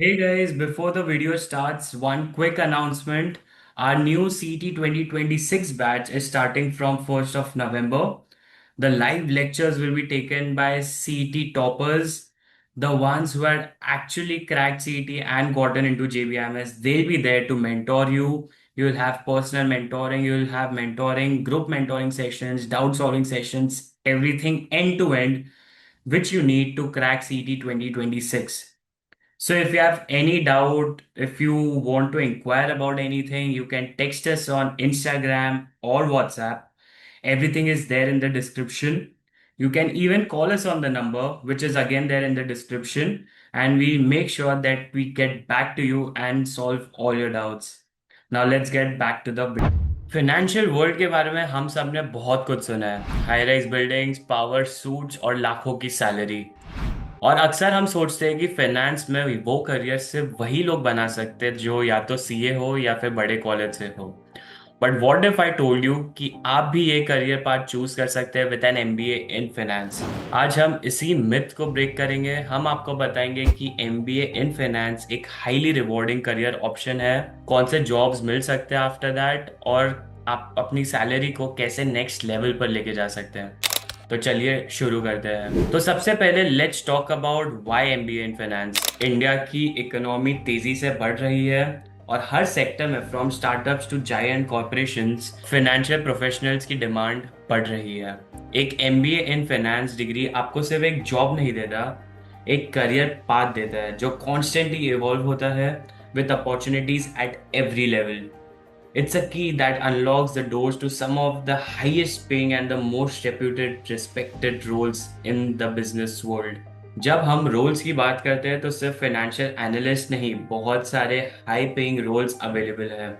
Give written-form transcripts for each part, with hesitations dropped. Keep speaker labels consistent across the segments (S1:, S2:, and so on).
S1: Hey guys, before the video starts, one quick announcement. Our new CT 2026 batch is starting from 1st of November. The live lectures will be taken by CT toppers, the ones who had actually cracked CT and gotten into JBMS. They'll be there to mentor you. You'll have personal mentoring, you'll have mentoring, group mentoring sessions, doubt solving sessions, everything end to end, which you need to crack CT 2026. So if you have any doubt, if you want to inquire about anything, you can text us on Instagram or WhatsApp. Everything is there in the description. You can even call us on the number, which is again there in the description, and we make sure that we get back to you and solve all your doubts. Now let's get back to the video. Financial world के बारे में हम सब ने बहुत कुछ सुना है, high rise buildings, power suits और लाखों की सैलरी। और अक्सर हम सोचते हैं कि फाइनेंस में वो करियर सिर्फ वही लोग बना सकते हैं जो या तो सीए हो या फिर बड़े कॉलेज से हो। But what if I told you कि आप भी ये करियर पाथ चूज कर सकते हैं with an MBA in finance. आज हम इसी मिथ को ब्रेक करेंगे। हम आपको बताएंगे कि एमबीए इन फाइनेंस एक हाईली रिवॉर्डिंग करियर ऑप्शन है, कौन से जॉब्स मिल सकते हैं आफ्टर दैट, और आप अपनी सैलरी को कैसे नेक्स्ट लेवल पर लेके जा सकते हैं। तो चलिए शुरू करते हैं। तो सबसे पहले let's talk about why MBA in finance. India की इकोनॉमी तेजी से बढ़ रही है और हर सेक्टर में from startups to giant corporations financial professionals की डिमांड बढ़ रही है। एक एमबीए इन फाइनेंस डिग्री आपको सिर्फ एक जॉब नहीं देता, एक करियर पाथ देता है जो कॉन्स्टेंटली इवॉल्व होता है with opportunities at every level. It's a key that unlocks the doors to some of the highest paying and the most reputed, respected roles in the business world. जब हम roles की बात करते हैं तो सिर्फ फाइनेंशियल एनालिस्ट नहीं, बहुत सारे हाई पेइंग रोल्स अवेलेबल हैं।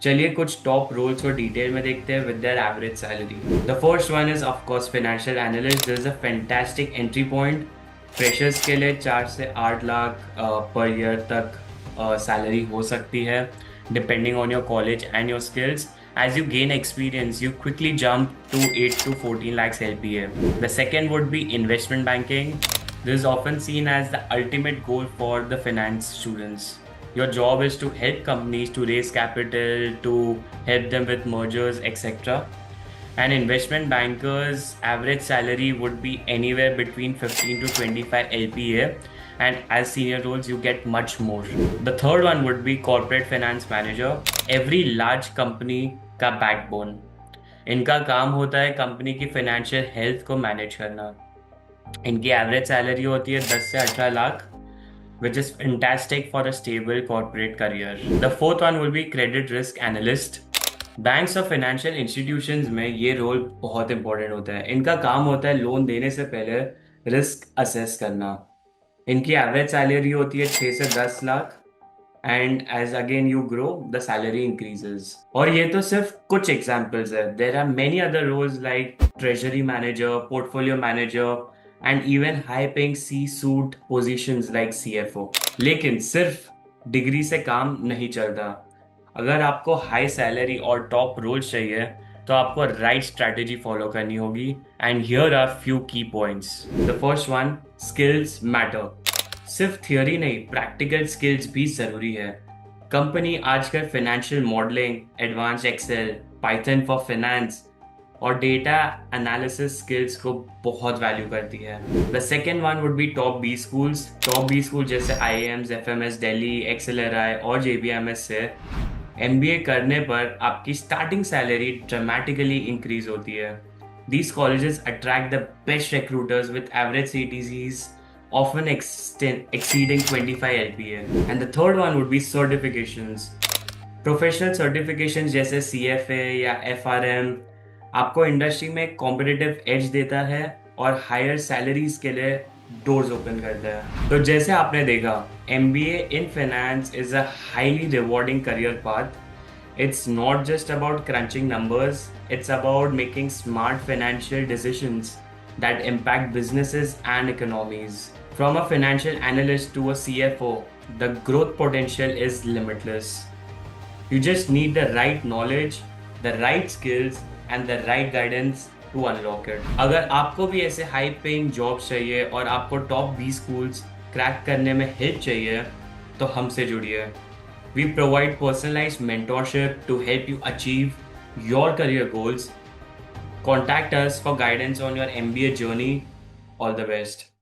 S1: चलिए कुछ टॉप रोल्स को डिटेल में देखते हैं with their average salary. The first one is of course financial analyst. This is a fantastic entry point. Freshers के लिए 4 से 8 लाख पर ईयर तक सैलरी हो सकती है, depending on your college and your skills. As you gain experience, you quickly jump to 8 to 14 lakhs LPA. The second would be investment banking. This is often seen as the ultimate goal for the finance students. Your job is to help companies to raise capital, to help them with mergers, etc. An investment banker's average salary would be anywhere between 15 to 25 LPA, and as senior roles you get much more. The third one would be corporate finance manager. Every large company का backbone. इनका काम होता है company की financial health को manage करना। इनकी average salary होती है 10 से 18 lakh, which is fantastic for a stable corporate career. The fourth one will be credit risk analyst. Banks और फाइनेंशियल इंस्टीट्यूशंस में ये रोल बहुत इंपॉर्टेंट होता है। इनका काम होता है लोन देने से पहले रिस्क असेस करना। इनकी एवरेज सैलरी होती है 6 से 10 lakh, and as again you grow the salary increases. और ये तो सिर्फ कुछ एग्जांपल्स है। There are many other roles like treasury manager, portfolio manager and even high paying C suite positions like CFO. लेकिन सिर्फ डिग्री से काम नहीं चलता। अगर आपको हाई सैलरी और टॉप रोल्स चाहिए तो आपको राइट स्ट्रैटेजी फॉलो करनी होगी, and here are few key points. The first one, skills matter. सिर्फ थियोरी नहीं, प्रैक्टिकल स्किल्स भी जरूरी है। कंपनी आजकल financial modelling, advance excel, python for finance और डेटा एनालिसिस स्किल्स को बहुत वैल्यू करती है। The second one would be top B schools. Top B school जैसे आईएम्स, एफएमएस दिल्ली, एक्सेलराई और जेबीएमएस से एमबीए करने पर आपकी स्टार्टिंग सैलरी ड्रामेटिकली इंक्रीज होती है। These colleges attract the best recruiters with average CTCs often exceeding 25 LPA. And the third one would be certifications. Professional certifications जैसे CFA या FRM आपको इंडस्ट्री में एक कॉम्पिटिटिव एज देता है और हायर सैलरीज के लिए डोर्स ओपन करता है। तो जैसे आपने देखा, MBA in finance is a highly rewarding career path. It's not just about crunching numbers, it's about making smart financial decisions that impact businesses and economies. From a financial analyst to a CFO, the growth potential is limitless. You just need the right knowledge, the right skills and the right guidance to unlock it. अगर आपको भी ऐसे high paying jobs चाहिए और आपको top 20 schools crack करने में help चाहिए, तो हमसे जुड़िए। We provide personalized mentorship to help you achieve your career goals. Contact us for guidance on your MBA journey. All the best.